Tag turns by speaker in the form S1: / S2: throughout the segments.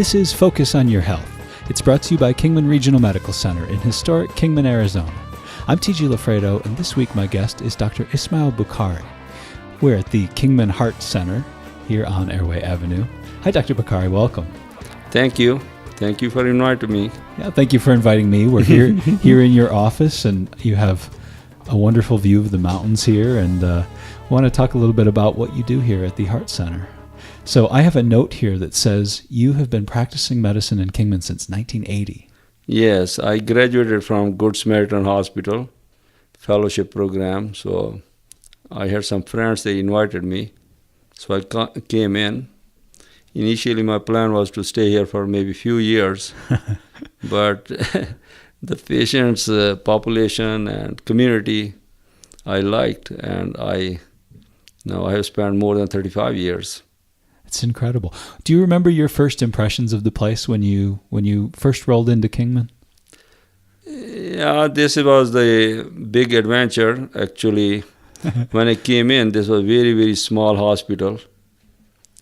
S1: This is Focus on Your Health. It's brought to you by Kingman Regional Medical Center in historic Kingman, Arizona. I'm TG LaFredo, and this week my guest is Dr. Ismail Bokhari. We're at the Kingman Heart Center here on Airway Avenue. Hi, Dr. Bokhari. Welcome.
S2: Thank you. Thank you for inviting me.
S1: Yeah, thank you for inviting me. We're here in your office, and you have a wonderful view of the mountains here, and want to talk a little bit about what you do here at the Heart Center. So I have a note here that says you have been practicing medicine in Kingman since 1980.
S2: Yes, I graduated from Good Samaritan Hospital fellowship program. So I had some friends, they invited me. So I came in. Initially, my plan was to stay here for maybe a few years. But the patients, population, and community I liked. And I have spent more than 35 years.
S1: It's incredible. Do you remember your first impressions of the place when you first rolled into Kingman?
S2: Yeah, this was the big adventure. Actually, when I came in, this was a very, very small hospital.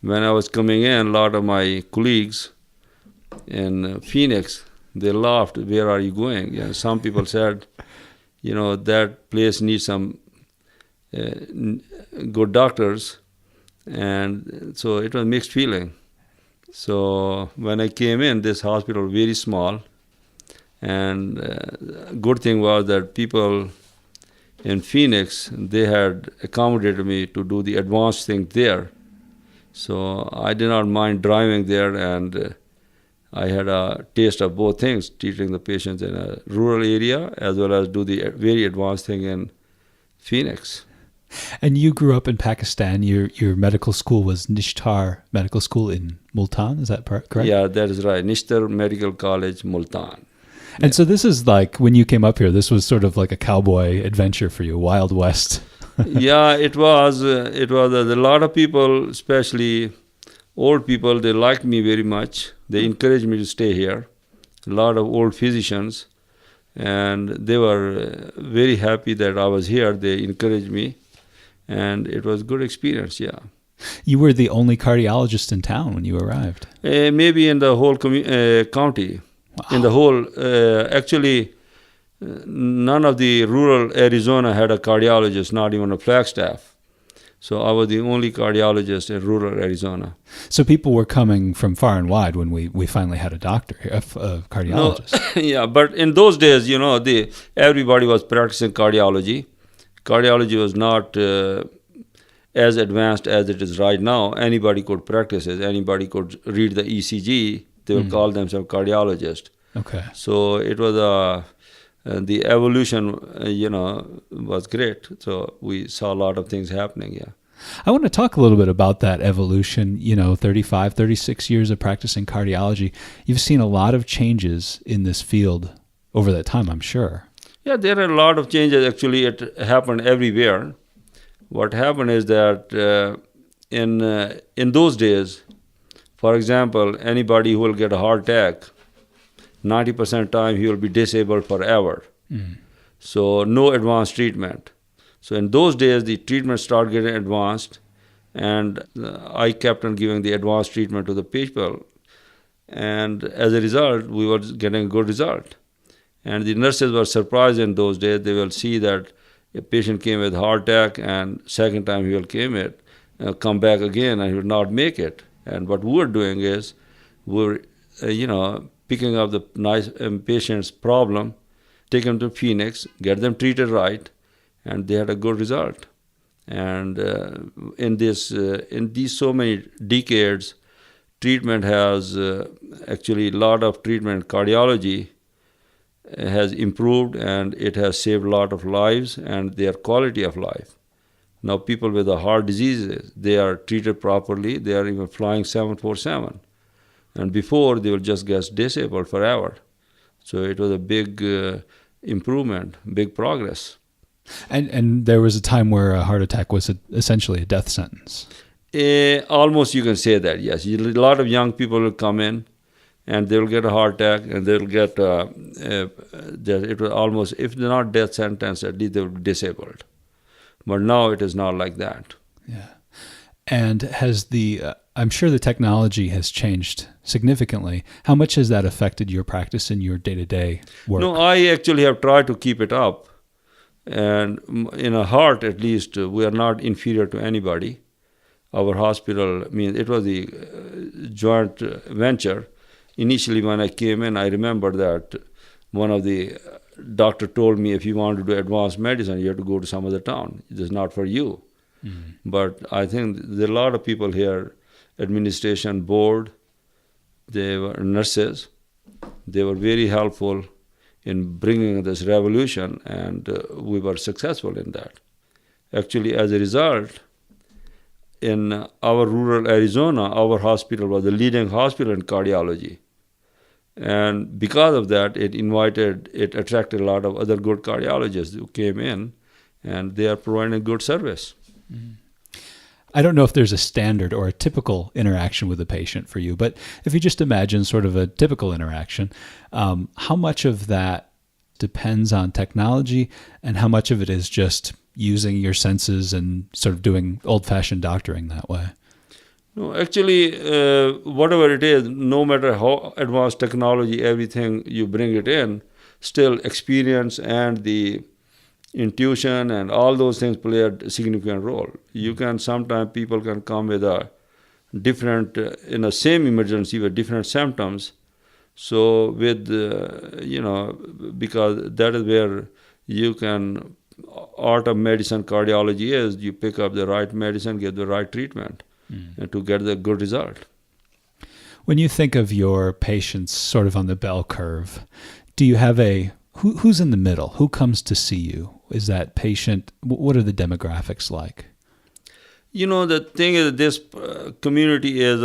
S2: When I was coming in, a lot of my colleagues in Phoenix, they laughed, "Where are you going?" Yeah, some people said, that place needs some good doctors. And so it was a mixed feeling. So when I came in, this hospital was very small. And good thing was that people in Phoenix, they had accommodated me to do the advanced thing there. So I did not mind driving there, and I had a taste of both things, treating the patients in a rural area as well as do the very advanced thing in Phoenix.
S1: And you grew up in Pakistan. Your medical school was Nishtar Medical School in Multan. Is that correct?
S2: Yeah, that is right. Nishtar Medical College, Multan.
S1: And so this is like, when you came up here, this was sort of like a cowboy adventure for you, Wild West.
S2: Yeah, it was. A lot of people, especially old people, they liked me very much. They encouraged me to stay here. A lot of old physicians, and they were very happy that I was here. They encouraged me. And it was a good experience, yeah.
S1: You were the only cardiologist in town when you arrived.
S2: Maybe in the whole county. Wow. In the whole, actually, none of the rural Arizona had a cardiologist, not even a Flagstaff. So I was the only cardiologist in rural Arizona.
S1: So people were coming from far and wide when we finally had a doctor, a cardiologist.
S2: No, yeah, but in those days, everybody was practicing cardiology. Cardiology was not as advanced as it is right now. Anybody could practice it. Anybody could read the ECG. They will call themselves cardiologist.
S1: Okay.
S2: So it was the evolution, was great. So we saw a lot of things happening, yeah.
S1: I want to talk a little bit about that evolution. 35, 36 years of practicing cardiology. You've seen a lot of changes in this field over that time, I'm sure.
S2: Yeah, there are a lot of changes. Actually, it happened everywhere. What happened is that in those days, for example, anybody who will get a heart attack, 90% of the time he will be disabled forever. Mm. So no advanced treatment. So in those days, the treatment started getting advanced, and I kept on giving the advanced treatment to the people. And as a result, we were getting a good result. And the nurses were surprised in those days. They will see that a patient came with heart attack, and second time he will come back again, and he will not make it. And what we were doing is, we're picking up the nice patient's problem, take them to Phoenix, get them treated right, and they had a good result. And in these so many decades, treatment has actually a lot of treatment. Cardiology has improved, and it has saved a lot of lives and their quality of life. Now people with the heart diseases, they are treated properly. They are even flying 747. And before, they will just get disabled forever. So it was a big improvement, big progress.
S1: And there was a time where a heart attack was essentially a death sentence.
S2: Almost you can say that, yes. A lot of young people will come in, and they'll get a heart attack, and they'll get, it was almost, if they're not death sentence, at least they will be disabled. But now it is not like that.
S1: Yeah. And has I'm sure the technology has changed significantly. How much has that affected your practice and your day-to-day work?
S2: No, I actually have tried to keep it up. And in a heart, at least, we are not inferior to anybody. Our hospital, it was the joint venture. Initially, when I came in, I remember that one of the doctor told me, if you want to do advanced medicine, you have to go to some other town. It is not for you. Mm-hmm. But I think there are a lot of people here, administration, board, they were nurses. They were very helpful in bringing this revolution, and we were successful in that. Actually, as a result, in our rural Arizona, our hospital was the leading hospital in cardiology. And because of that, it attracted a lot of other good cardiologists who came in, and they are providing good service.
S1: Mm-hmm. I don't know if there's a standard or a typical interaction with a patient for you, but if you just imagine sort of a typical interaction, how much of that depends on technology and how much of it is just using your senses and sort of doing old-fashioned doctoring that way?
S2: No, actually, whatever it is, no matter how advanced technology, everything you bring it in, still experience and the intuition and all those things play a significant role. You can sometimes people can come with a different, in the same emergency with different symptoms. So with, because that is where you can, art of medicine, cardiology is, you pick up the right medicine, get the right treatment, and to get the good result.
S1: When you think of your patients sort of on the bell curve, do you have who's in the middle? Who comes to see you? Is that patient? What are the demographics like?
S2: The thing is, this community is,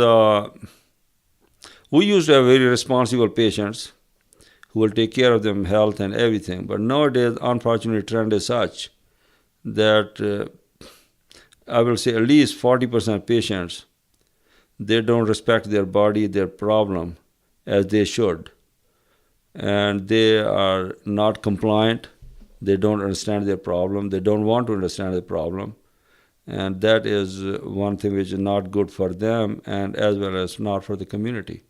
S2: we used to have very responsible patients who will take care of them, health and everything. But nowadays, unfortunately, trend is such that I will say at least 40% patients, they don't respect their body, their problem as they should. And they are not compliant. They don't understand their problem. They don't want to understand their problem. And that is one thing which is not good for them and as well as not for the community.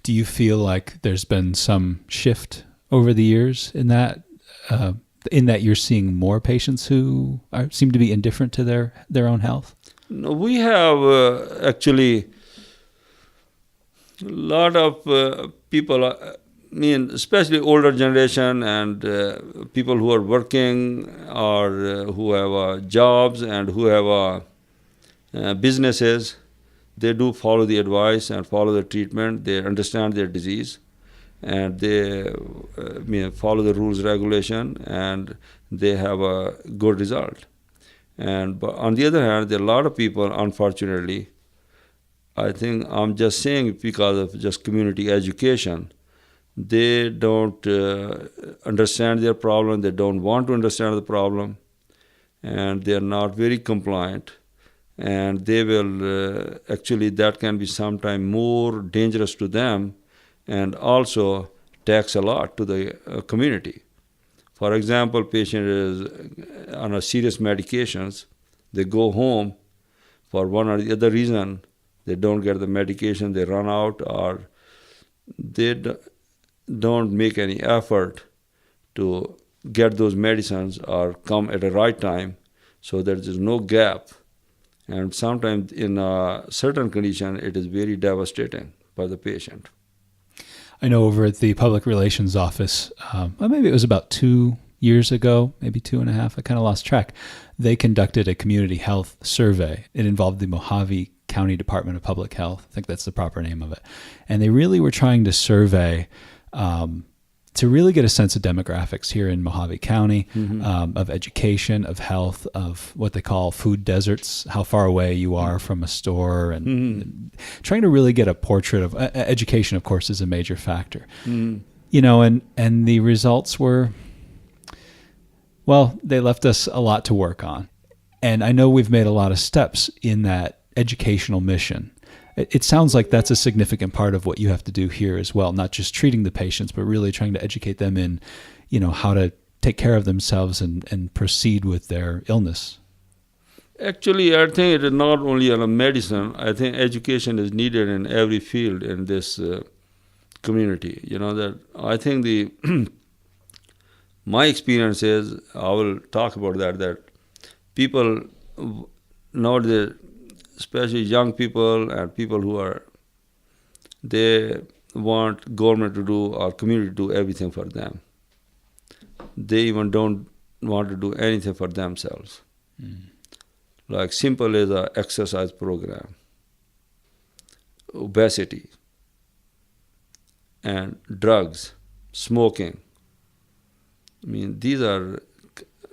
S1: Do you feel like there's been some shift over the years in that you're seeing more patients who seem to be indifferent to their own health?
S2: No, we have actually a lot of people, especially older generation and people who are working or who have jobs and who have businesses, they do follow the advice and follow the treatment. They understand their disease and they follow the rules, regulation, and they have a good result. But on the other hand, there are a lot of people, unfortunately, I think I'm just saying because of just community education, they don't understand their problem, they don't want to understand the problem, and they're not very compliant. And they will, actually, that can be sometimes more dangerous to them and also tax a lot to the community. For example, patient is on a serious medications, they go home for one or the other reason, they don't get the medication, they run out, or they don't make any effort to get those medicines or come at the right time so that there's no gap. And sometimes in a certain condition, it is very devastating for the patient.
S1: I know over at the public relations office, maybe it was about 2 years ago, maybe 2.5, I kind of lost track. They conducted a community health survey. It involved the Mojave County Department of Public Health. I think that's the proper name of it. And they really were trying to survey to really get a sense of demographics here in Mojave County, of education, of health, of what they call food deserts, how far away you are from a store, and trying to really get a portrait of education, of course, is a major factor. And the results were, well, they left us a lot to work on. And I know we've made a lot of steps in that educational mission. It sounds like that's a significant part of what you have to do here as well, not just treating the patients, but really trying to educate them in, how to take care of themselves and proceed with their illness.
S2: Actually, I think it is not only on a medicine. I think education is needed in every field in this community. That I think the my experience is, I will talk about that people nowadays, especially young people and people who are, they want government to do or community to do everything for them. They even don't want to do anything for themselves. Like simple as a exercise program, obesity, and drugs, smoking. I mean, these are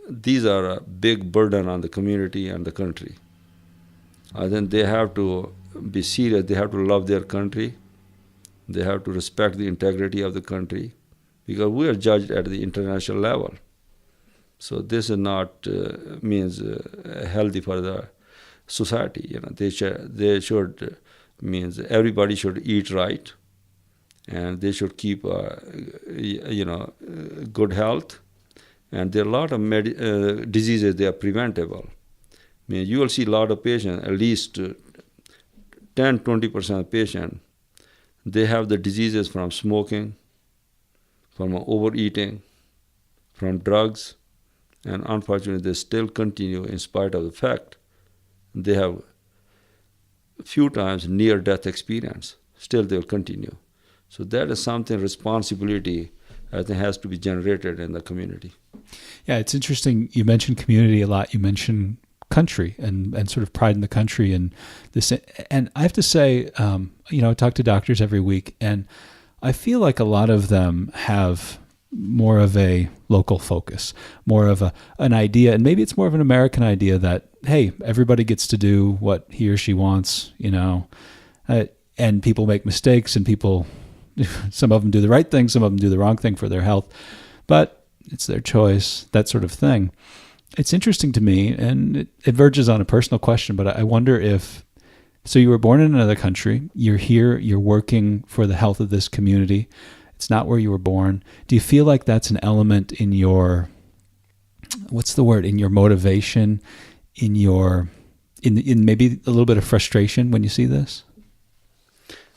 S2: a big burden on the community and the country. I think they have to be serious. They have to love their country. They have to respect the integrity of the country, because we are judged at the international level. So this is not means healthy for the society. They should means everybody should eat right, and they should keep good health. And there are a lot of diseases, they are preventable. I mean, you will see a lot of patients, at least 10-20% of patients, they have the diseases from smoking, from overeating, from drugs, and unfortunately they still continue in spite of the fact they have a few times near-death experience. Still they will continue. So that is something, responsibility, I think, has to be generated in the community.
S1: Yeah, it's interesting. You mentioned community a lot. You mentioned country and sort of pride in the country and this. And I have to say, I talk to doctors every week, and I feel like a lot of them have more of a local focus, more of an idea, and maybe it's more of an American idea that, hey, everybody gets to do what he or she wants, and people make mistakes, and people, some of them do the right thing, some of them do the wrong thing for their health, but it's their choice, that sort of thing. It's interesting to me, and it verges on a personal question, but I wonder if, so you were born in another country, you're here, you're working for the health of this community, it's not where you were born. Do you feel like that's an element in your, in your motivation, in maybe a little bit of frustration when you see this?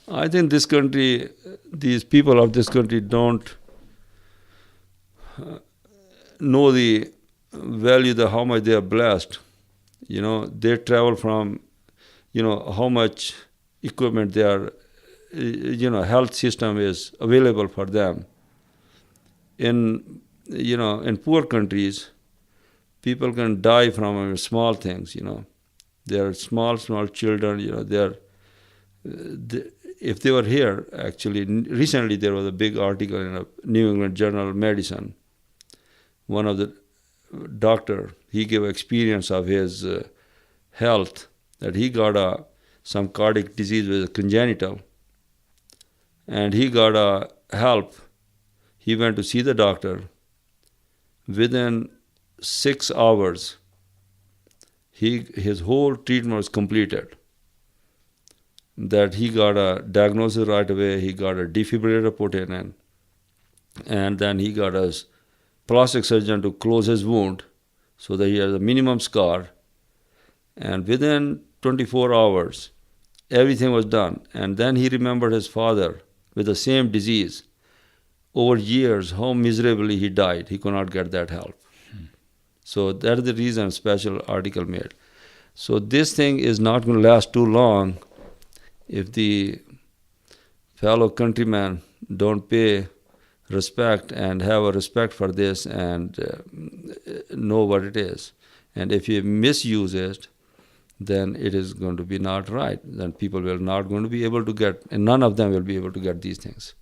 S2: I think this country, these people of this country don't know the value, how much they are blessed. They travel from, how much equipment they are, health system is available for them. In poor countries, people can die from small things, They are small children, if they were here, actually, recently there was a big article in a New England Journal of Medicine. One of the doctor, he gave experience of his health, that he got some cardiac disease with congenital, and he got help. He went to see the doctor. Within 6 hours, his whole treatment was completed. That he got a diagnosis right away, he got a defibrillator put in, and then he got a plastic surgeon to close his wound so that he has a minimum scar. And within 24 hours, everything was done. And then he remembered his father with the same disease. Over years, how miserably he died. He could not get that help. So that is the reason special article made. So this thing is not going to last too long if the fellow countrymen don't pay respect and have a respect for this and know what it is. And if you misuse it, then it is going to be not right. Then people will not going to be able to get, and none of them will be able to get these things.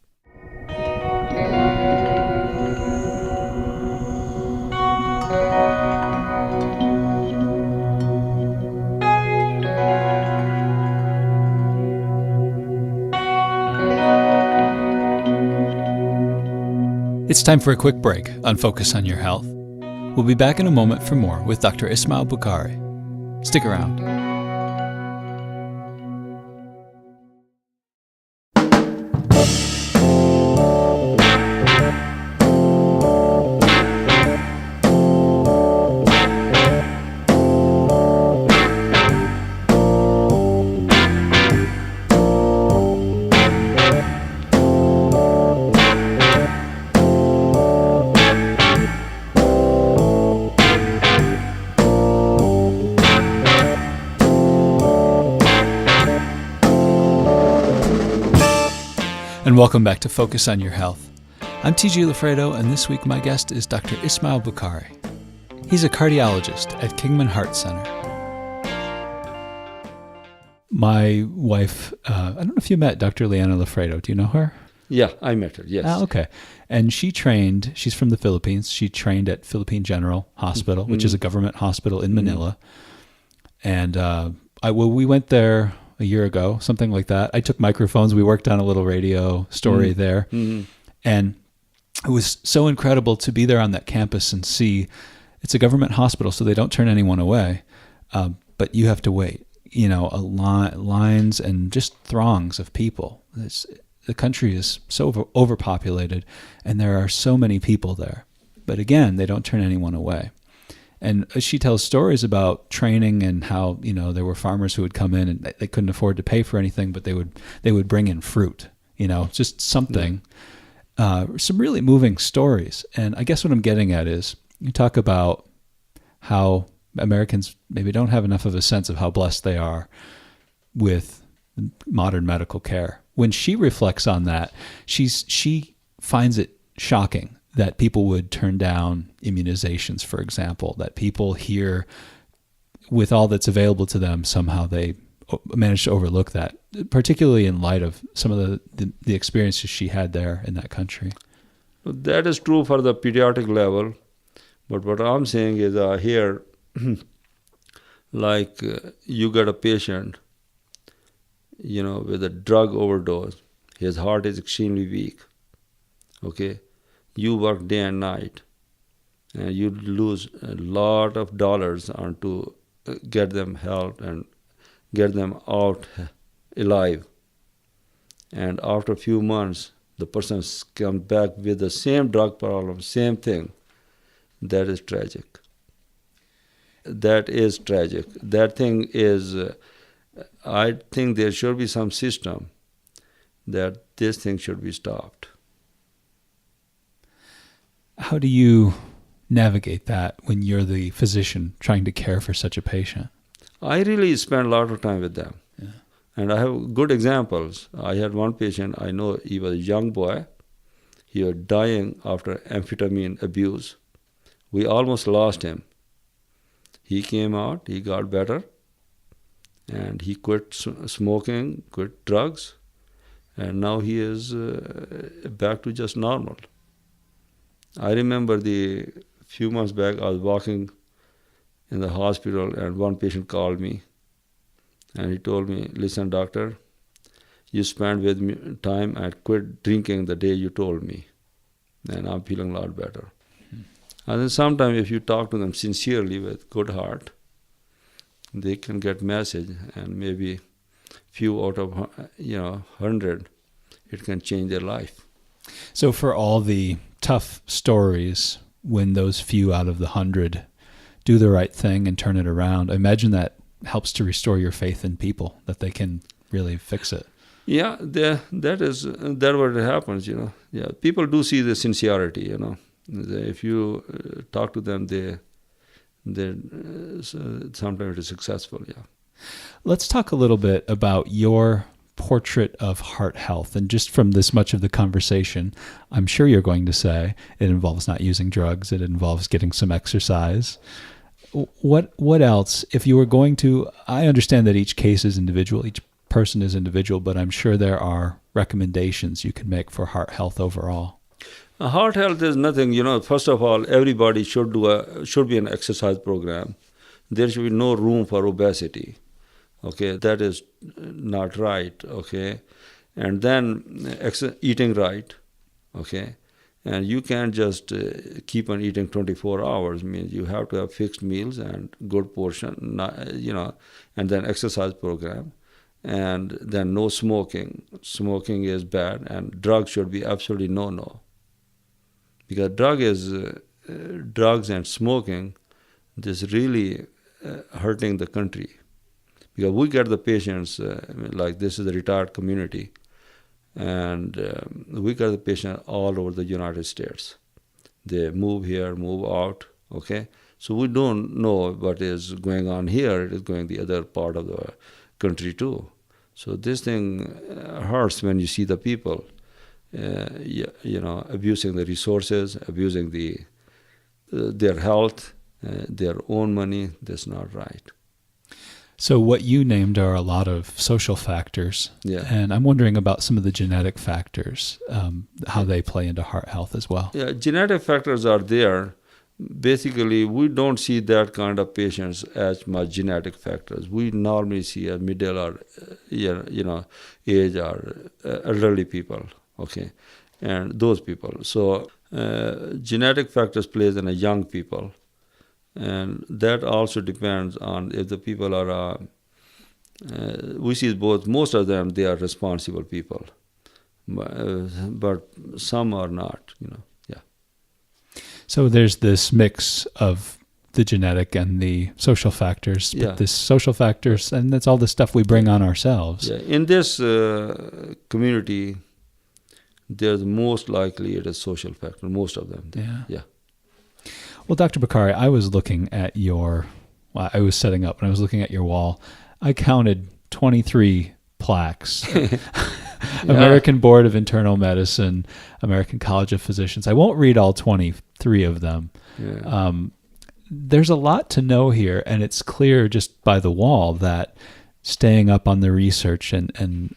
S1: It's time for a quick break on Focus on Your Health. We'll be back in a moment for more with Dr. Ismail Bokhari. Stick around. And welcome back to Focus on Your Health. I'm TG LaFredo, and this week my guest is Dr. Ismail Bokhari. He's a cardiologist at Kingman Heart Center. My wife, I don't know if you met Dr. Leanna LaFredo. Do you know her?
S2: Yeah, I met her, yes.
S1: Ah, okay. And she's from the Philippines. She trained at Philippine General Hospital, which is a government hospital in Manila. And we went there a year ago, something like that. I took microphones. We worked on a little radio story there. And it was so incredible to be there on that campus and see it's a government hospital, so they don't turn anyone away. But you have to wait, lines and just throngs of people. The country is so overpopulated, and there are so many people there. But again, they don't turn anyone away. And she tells stories about training and how, there were farmers who would come in and they couldn't afford to pay for anything, but they would bring in fruit, just something. Some really moving stories. And I guess what I'm getting at is you talk about how Americans maybe don't have enough of a sense of how blessed they are with modern medical care. When she reflects on that, she finds it shocking that people would turn down immunizations, for example, that people here, with all that's available to them, somehow they manage to overlook that, particularly in light of some of the experiences she had there in that country.
S2: That is true for the pediatric level, but what I'm saying is here, you got a patient, with a drug overdose, his heart is extremely weak, okay? You work day and night, and you lose a lot of dollars on to get them help and get them out alive. And after a few months, the person comes back with the same drug problem, same thing. That is tragic. That is tragic. That thing is, I think there should be some system that this thing should be stopped.
S1: How do you navigate that when you're the physician trying to care for such a patient?
S2: I really spend a lot of time with them.
S1: Yeah.
S2: And I have good examples. I had one patient, I know he was a young boy. He was dying after amphetamine abuse. We almost lost him. He came out, he got better, and he quit smoking, quit drugs, and now he is back to just normal. I remember the few months back, I was walking in the hospital and one patient called me and he told me, listen, doctor, you spent with me time and quit drinking the day you told me. And I'm feeling a lot better. And then sometimes if you talk to them sincerely with good heart, they can get message and maybe few out of 100, it can change their life.
S1: So for all the tough stories, when those few out of the 100 do the right thing and turn it around, I imagine that helps to restore your faith in people, that they can really fix it.
S2: Yeah, that what happens, Yeah, people do see the sincerity, If you talk to them, they sometimes it is successful, yeah.
S1: Let's talk a little bit about your portrait of heart health. And just from this much of the conversation, I'm sure you're going to say it involves not using drugs, it involves getting some exercise. What else? If you were going to, I understand that each case is individual, each person is individual, but I'm sure there are recommendations you can make for heart health overall.
S2: Heart health is nothing, first of all, everybody should be an exercise program. There should be no room for obesity. Okay, that is not right, okay? And then eating right, okay? And you can't just keep on eating 24 hours. Means you have to have fixed meals and good portion, and then exercise program. And then no smoking. Smoking is bad, and drugs should be absolutely no. Because drugs and smoking, this really hurting the country. Because we get the patients, like this is a retired community, and we get the patient all over the United States. They move here, move out, okay? So we don't know what is going on here. It is going the other part of the country too. So this thing hurts when you see the people. abusing the resources, abusing their health, their own money. That's not right.
S1: So what you named are a lot of social factors, and I'm wondering about some of the genetic factors, how they play into heart health as well.
S2: Yeah, genetic factors are there. Basically, we don't see that kind of patients as much genetic factors. We normally see a middle or age or elderly people, okay, and those people. So genetic factors plays in a young people. And that also depends on if the people are, we see both, most of them, they are responsible people. But some are not, yeah.
S1: So there's this mix of the genetic and the social factors, but this social factors, and that's all the stuff we bring on ourselves.
S2: Yeah. In this community, there's most likely it is social factor, most of them. Yeah.
S1: Well, Dr. Bokhari, I was looking at I was setting up and I was looking at your wall. I counted 23 plaques. American Board of Internal Medicine, American College of Physicians. I won't read all 23 of them.
S2: Yeah.
S1: There's a lot to know here, and it's clear just by the wall that staying up on the research and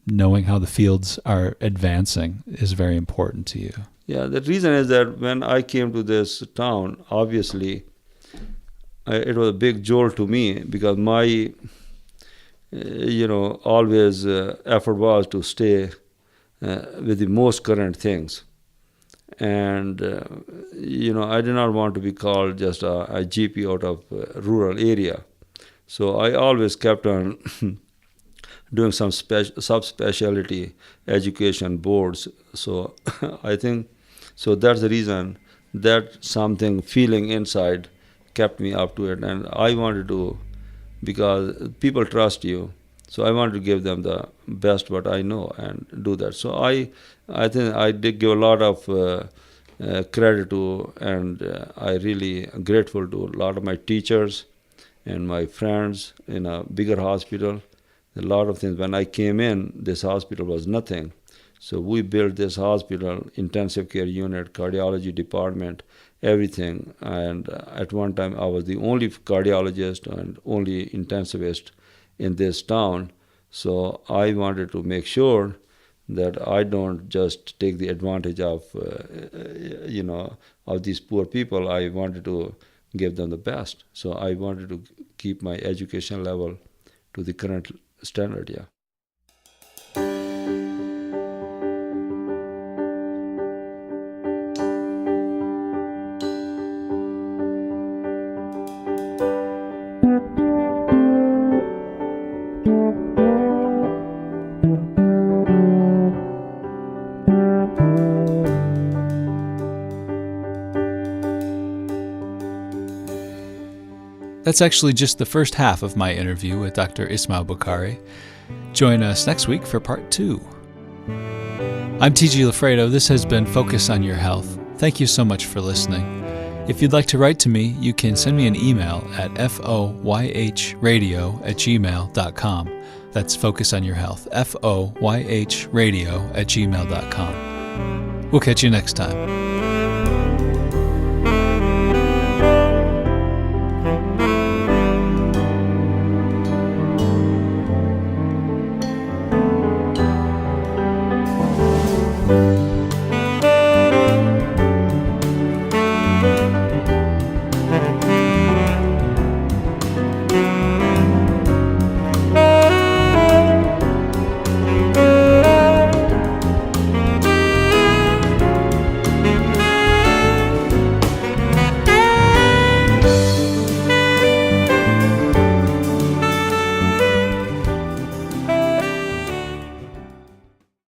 S1: knowing how the fields are advancing is very important to you.
S2: Yeah, the reason is that when I came to this town, obviously, it was a big jolt to me because my, always effort was to stay with the most current things. And, I did not want to be called just a GP out of rural area. So I always kept on doing some subspecialty education boards. So I think, so that's the reason that something feeling inside kept me up to it. And I wanted to, because people trust you, so I wanted to give them the best what I know and do that. So I think I did give a lot of credit to, and I really grateful to a lot of my teachers and my friends in a bigger hospital. A lot of things. When I came in, this hospital was nothing. So we built this hospital, intensive care unit, cardiology department, everything. And at one time, I was the only cardiologist and only intensivist in this town. So I wanted to make sure that I don't just take the advantage of, of these poor people. I wanted to give them the best. So I wanted to keep my education level to the current standard, yeah.
S1: That's actually just the first half of my interview with Dr. Ismail Bokhari. Join us next week for part 2. I'm TG LaFredo. This has been Focus on Your Health. Thank you so much for listening. If you'd like to write to me, you can send me an email at foyhradio@gmail.com. That's Focus on Your Health, foyhradio@gmail.com. We'll catch you next time.